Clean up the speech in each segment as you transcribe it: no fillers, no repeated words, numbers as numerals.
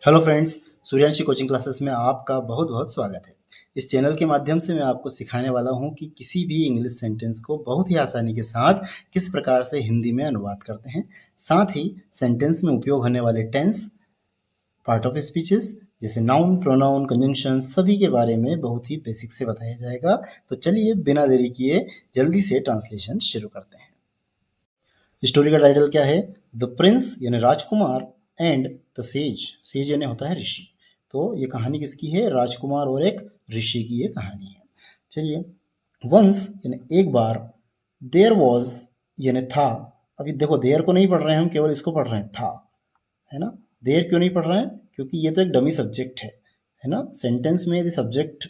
Hello friends, Suryanshi coaching classes में आपका बहुत बहुत स्वागत है। इस चैनल के माध्यम से मैं आपको सिखाने वाला हूं कि किसी भी इंग्लिश सेंटेंस को बहुत ही आसानी के साथ किस प्रकार से हिंदी में अनुवाद करते हैं। साथ ही सेंटेंस में उपयोग होने वाले टेंस, पार्ट ऑफ स्पीचेस जैसे नाउन, प्रोनाउन, कंजंक्शन सभी के बारे में बहुत ही बेसिक से बताया जाएगा। तो चलिए बिना देरी किए जल्दी से ट्रांसलेशन शुरू करते हैं। स्टोरी का टाइटल क्या है? द प्रिंस यानी राजकुमार एंड द सेज। सेज यानी होता है ऋषि। तो ये कहानी किसकी है? राजकुमार और एक ऋषि की ये कहानी है। चलिए, वंस यानी एक बार, देयर वॉज यानी था। अभी देखो, देयर को नहीं पढ़ रहे हैं हम, केवल इसको पढ़ रहे हैं था, है ना। देयर क्यों नहीं पढ़ रहे हैं? क्योंकि ये तो एक डमी सब्जेक्ट है ना। सेंटेंस में यदि सब्जेक्ट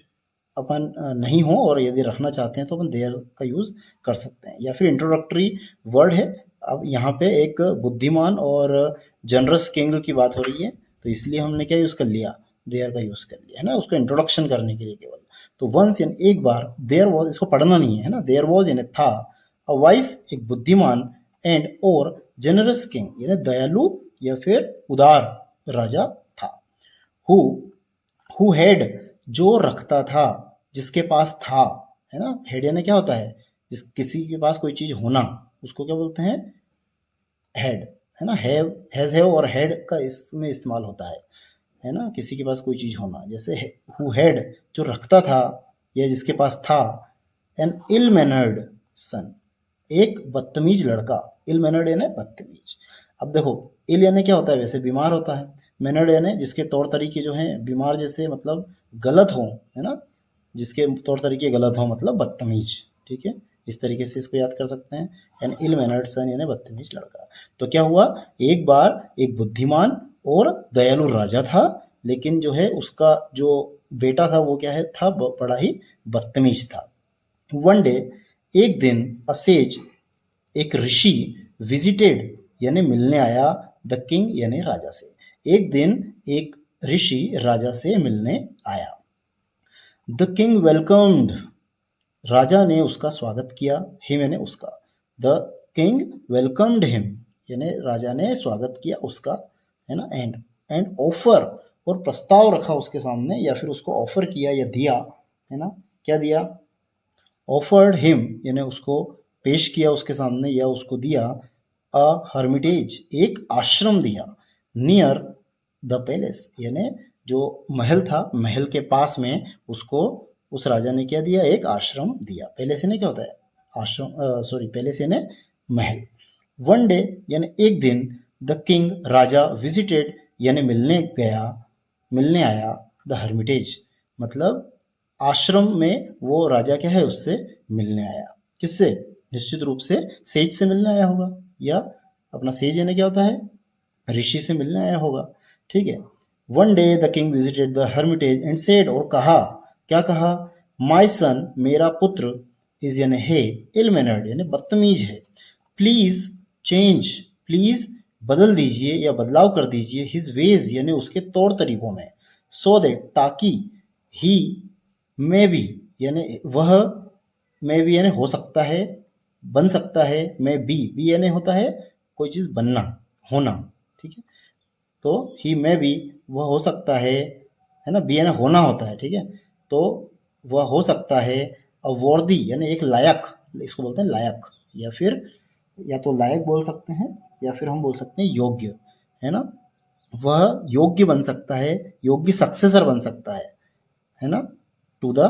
अपन नहीं हो और यदि रखना चाहते हैं तो अपन देयर का यूज़ कर सकते हैं, या फिर इंट्रोडक्टरी वर्ड है। अब यहाँ पे एक बुद्धिमान और जनरस किंग की बात हो रही है, तो इसलिए हमने क्या यूज़ कर लिया? देयर का यूज़ कर लिया, है ना, उसको इंट्रोडक्शन करने के लिए केवल। तो वंस यानी एक बार, देयर वॉज इसको पढ़ना नहीं है ना, देयर वॉज यानी था, अ वाइस एक बुद्धिमान, एंड और जेनरस किंग यानी दयालु या फिर उदार राजा था। हु हु हैड जो रखता था, जिसके पास था, है ना। हैड यानी क्या होता है? जिस किसी के पास कोई चीज होना, उसको क्या बोलते हैं? हैड, है ना। हैव, हैव और हैड का इसमें इस्तेमाल होता है ना। किसी के पास कोई चीज होना, जैसे हु हैड जो रखता था या जिसके पास था, एन इल मैनर्ड सन एक बदतमीज लड़का। इल मैनर्ड यानी बदतमीज। अब देखो, इल यानी क्या होता है? वैसे बीमार होता है। मैनर्ड यानी जिसके तौर तरीके जो हैं बीमार जैसे, मतलब गलत हो, है ना। जिसके तौर तरीके गलत हो मतलब बदतमीज। ठीक है, इस तरीके से इसको याद कर सकते हैं। एन इल मैनर्ड सन यानी बदतमीज लड़का। तो क्या हुआ? एक बार एक बुद्धिमान और दयालु राजा था, लेकिन जो है उसका जो बेटा था वो क्या है था? बड़ा ही बदतमीज था। वन डे एक दिन, असेज एक ऋषि, विजिटेड यानी मिलने आया, द किंग यानी राजा से। एक दिन एक ऋषि राजा से मिलने आया। द किंग वेलकम्ड राजा ने उसका स्वागत किया। हिम यानी उसका। द किंग वेलकम्ड हिम यानी राजा ने स्वागत किया उसका, है ना। एंड ऑफर और प्रस्ताव रखा उसके सामने, या फिर उसको ऑफर किया या दिया, है ना। क्या दिया? ऑफर्ड हिम यानी उसको पेश किया उसके सामने या उसको दिया। अ हर्मिटेज एक आश्रम दिया। नियर द पैलेस यानी जो महल था, महल के पास में उसको उस राजा ने क्या दिया? एक आश्रम दिया। पैलेस यानी क्या होता है? आश्रम, सॉरी, पैलेस यानी महल। वन डे यानी एक दिन, द किंग राजा, विजिटेड यानी मिलने गया, मिलने आया, द हर्मिटेज मतलब आश्रम में वो राजा क्या है? उससे मिलने आया। किससे? निश्चित रूप से सेज से मिलने आया होगा, या अपना सेज यानी क्या होता है? ऋषि से मिलने आया होगा। ठीक है। One day the king visited the Hermitage and said और कहा, क्या कहा? माई सन मेरा पुत्र, इज यानी है, इल मैनर्ड यानी बदतमीज है, प्लीज चेंज प्लीज बदल दीजिए या बदलाव कर दीजिए, हिज वेज यानी उसके तौर तरीकों में, सो दैट ताकि, ही मे बी यानी वह, मे बी यानी हो सकता है, बन सकता है, मे बी यानी होता है कोई चीज बनना, होना। ठीक है, तो ही मे बी वह हो सकता है ना। बी यानी होना होता है। ठीक है, तो वह हो सकता है, अवर्दी यानी एक लायक, इसको बोलते हैं लायक, या फिर या तो लायक बोल सकते हैं या फिर हम बोल सकते हैं योग्य, है ना। वह योग्य बन सकता है, योग्य सक्सेसर बन सकता है ना, टू द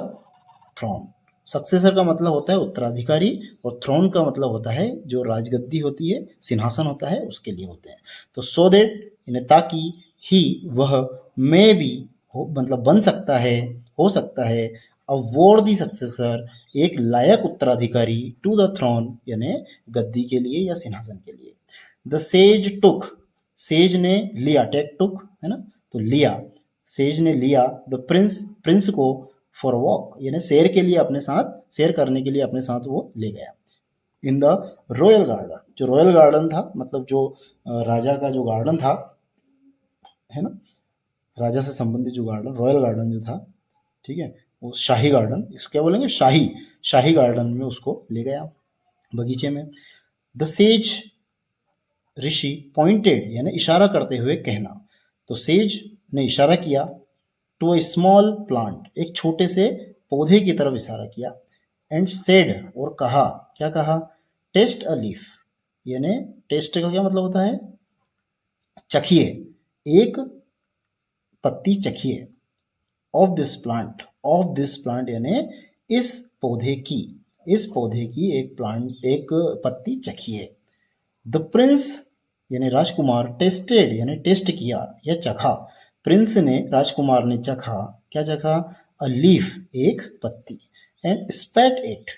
थ्रोन। सक्सेसर का मतलब होता है उत्तराधिकारी, और थ्रोन का मतलब होता है जो राजगद्दी होती है, सिंहासन होता है, उसके लिए होते हैं। तो सो दैट यानी ताकि, ही वह, मे बी हो मतलब बन सकता है, हो सकता है, अ वर्दी सक्सेसर एक लायक उत्तराधिकारी, टू द थ्रोन यानी गद्दी के लिए या सिंहासन के लिए। द सेज टुक सेज ने लिया, टेक टुक है ना, तो लिया, सेज ने लिया द प्रिंस प्रिंस को, फॉर वॉक यानी सैर के लिए अपने साथ, सैर करने के लिए अपने साथ वो ले गया। इन द रॉयल गार्डन जो रॉयल गार्डन था, मतलब जो राजा का जो गार्डन था, है ना, राजा से संबंधित जो गार्डन, रॉयल गार्डन जो था, ठीक है, वो शाही गार्डन, इसको क्या बोलेंगे? शाही, शाही गार्डन में उसको ले गया, बगीचे में। द सेज ऋषि पॉइंटेड यानी इशारा करते हुए कहना, तो सेज ने इशारा किया टू अ स्मॉल प्लांट, एक छोटे से पौधे की तरफ इशारा किया, एंड सेड, और कहा, क्या कहा, टेस्ट अ लीफ, यानी टेस्ट का क्या मतलब होता है, चखिए, एक पत्ती चखिए, ऑफ दिस प्लांट यानी इस पौधे की, इस पौधे की एक पत्ती चखिए। द प्रिंस यानी राजकुमार टेस्टेड यानी टेस्ट किया या चखा, प्रिंस ने, राजकुमार ने चखा, क्या चखा, अ लीफ, एक पत्ती, एंड स्पेट इट,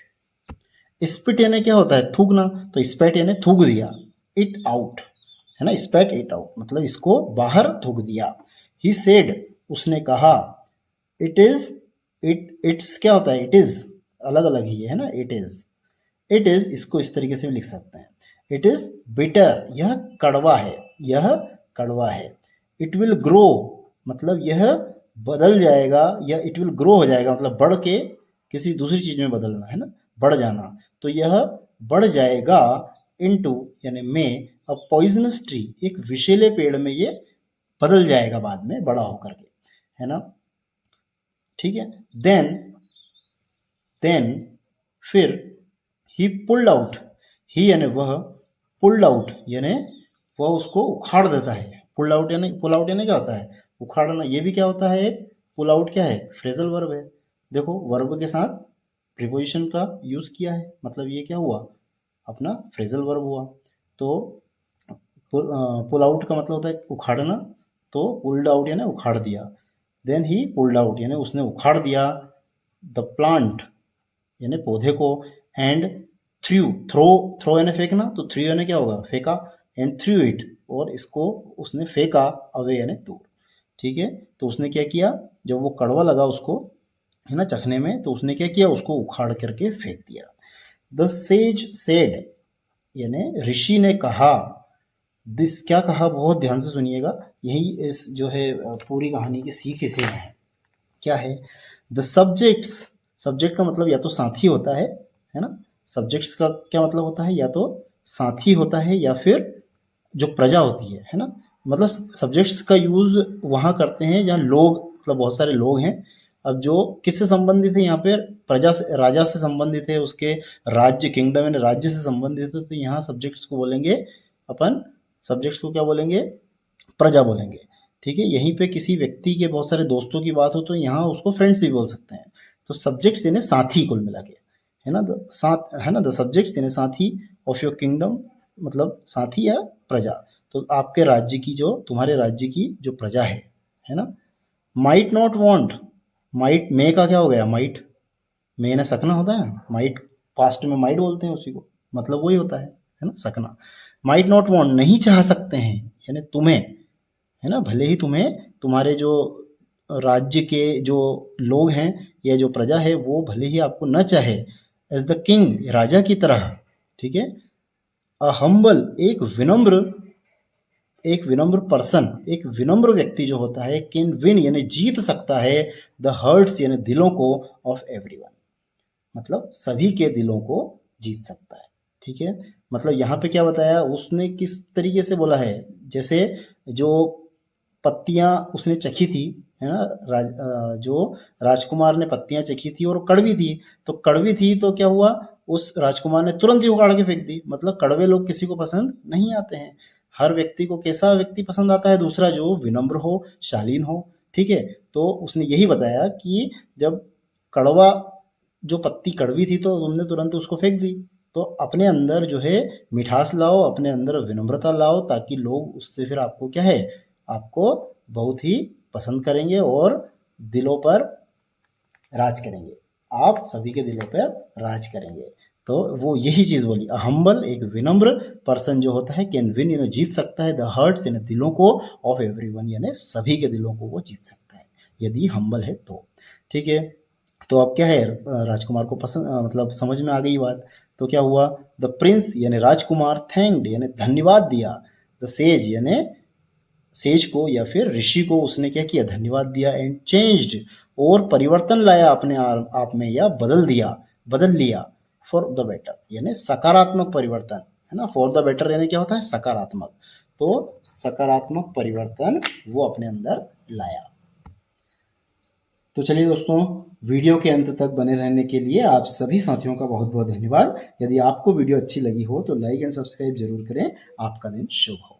स्पिट यानी क्या होता है, थूकना, तो स्पेट यानी थूक दिया, इट आउट, है ना, स्पेट इट आउट मतलब इसको बाहर थूक दिया। ही सेड, उसने कहा, इट इज, इट्स क्या होता है, इट इज अलग अलग ही है ना, इट इज इसको इस तरीके से भी लिख सकते हैं, इट इज बिटर, यह कड़वा है, यह कड़वा है। इट विल ग्रो मतलब यह बदल जाएगा, या इट विल ग्रो हो जाएगा मतलब बढ़ के किसी दूसरी चीज में बदलना, है ना, बढ़ जाना, तो यह बढ़ जाएगा, इनटू यानी में, अ पॉइजनस ट्री, एक विषैले पेड़ में ये बदल जाएगा बाद में बड़ा होकर के, है ना, ठीक है। देन फिर ही पुल्ड आउट, ही यानी वह, पुल्ड आउट यानी वह उसको उखाड़ देता है, पुल आउट यानी क्या होता है, उखाड़ना, ये भी क्या होता है, एक पुल आउट क्या है, फ्रेजल वर्ब है, देखो वर्ब के साथ प्रीपोजिशन का यूज किया है, मतलब ये क्या हुआ, अपना फ्रेजल वर्ब हुआ। तो पुल आउट का मतलब होता है उखाड़ना, तो पुल्ड आउट यानी उखाड़ दिया, देन ही पुल्ड आउट यानी उसने उखाड़ दिया, द प्लांट यानी पौधे को, एंड थ्रो यानी फेंकना, तो थ्रू यानी क्या होगा, फेंका, एंड थ्रू इट, और इसको उसने फेंका, अवे यानी दूर, ठीक है। तो उसने क्या किया, जब वो कड़वा लगा उसको, है ना, चखने में, तो उसने क्या किया, उसको उखाड़ करके फेंक दिया। द सेज सेड यानी ऋषि ने कहा, दिस क्या कहा, बहुत ध्यान से सुनिएगा, यही इस जो है पूरी कहानी की सीख इसे है, क्या है, द सब्जेक्ट्स, सब्जेक्ट का मतलब या तो साथी होता है ना, सब्जेक्ट्स का क्या मतलब होता है, या तो साथी होता है या फिर जो प्रजा होती है ना, मतलब सब्जेक्ट्स का यूज वहां करते हैं जहाँ लोग, मतलब बहुत सारे लोग हैं, अब जो किससे संबंधित है, यहाँ पे प्रजा से, राजा से संबंधित है, उसके राज्य, किंगडम यानी राज्य से संबंधित है, तो यहाँ सब्जेक्ट्स को बोलेंगे अपन, सब्जेक्ट्स को क्या बोलेंगे, प्रजा बोलेंगे, ठीक है। यहीं पे किसी व्यक्ति के बहुत सारे दोस्तों की बात हो तो यहाँ उसको फ्रेंड्स भी बोल सकते हैं, तो सब्जेक्ट्स यानी साथी कुल मिला के, है ना, साथ, है ना, द सब्जेक्ट्स यानी साथी ऑफ योर किंगडम, मतलब साथी या प्रजा, तो आपके राज्य की, जो तुम्हारे राज्य की जो प्रजा है ना। माइट नॉट वांट, माइट मे का क्या हो गया, माइट, मे ना सकना होता है, माइट पास्ट में माइट बोलते हैं उसी को, मतलब वही होता है ना, सकना। माइट नॉट वांट नहीं चाह सकते हैं, यानी तुम्हें, है ना, भले ही तुम्हें, तुम्हारे जो राज्य के जो लोग हैं या जो प्रजा है वो भले ही आपको न चाहे, एज द किंग राजा की तरह, ठीक है, अ हम्बल एक विनम्र पर्सन, एक विनम्र व्यक्ति जो होता है, कैन विन यानी जीत सकता है, द हर्ट्स यानी दिलों को, ऑफ एवरीवन मतलब सभी के दिलों को जीत सकता है, ठीक है। मतलब यहाँ पे क्या बताया उसने, किस तरीके से बोला है, जैसे जो पत्तियां उसने चखी थी, है ना, जो राजकुमार ने पत्तियां चखी थी और कड़वी थी, तो कड़वी थी तो क्या हुआ, उस राजकुमार ने तुरंत ही उखाड़ के फेंक दी, मतलब कड़वे लोग किसी को पसंद नहीं आते हैं, हर व्यक्ति को कैसा व्यक्ति पसंद आता है, दूसरा जो विनम्र हो, शालीन हो, ठीक है। तो उसने यही बताया कि जब कड़वा, जो पत्ती कड़वी थी तो तुमने तुरंत उसको फेंक दी, तो अपने अंदर जो है मिठास लाओ, अपने अंदर विनम्रता लाओ, ताकि लोग उससे फिर आपको क्या है, आपको बहुत ही पसंद करेंगे और दिलों पर राज करेंगे, आप सभी के दिलों पर राज करेंगे। तो वो यही चीज बोली, हम्बल एक विनम्र पर्सन जो होता है, कैन विन यानी जीत सकता है, द हर्ट्स यानी दिलों को, ऑफ एवरीवन यानी सभी के दिलों को वो जीत सकता है यदि हम्बल है तो, ठीक है। तो अब क्या है, राजकुमार को पसंद, मतलब समझ में आ गई बात, तो क्या हुआ, द प्रिंस यानी राजकुमार थैंक्ड यानी धन्यवाद दिया, द सेज यानी सेज को या फिर ऋषि को उसने क्या किया, धन्यवाद दिया, एंड चेंज्ड और परिवर्तन लाया अपने आप में, या बदल लिया, फॉर द बेटर यानी सकारात्मक परिवर्तन, है ना, फॉर द बेटर यानी क्या होता है, सकारात्मक, तो सकारात्मक परिवर्तन वो अपने अंदर लाया। तो चलिए दोस्तों, वीडियो के अंत तक बने रहने के लिए आप सभी साथियों का बहुत बहुत धन्यवाद। यदि आपको वीडियो अच्छी लगी हो तो लाइक एंड सब्सक्राइब जरूर करें। आपका दिन शुभ हो।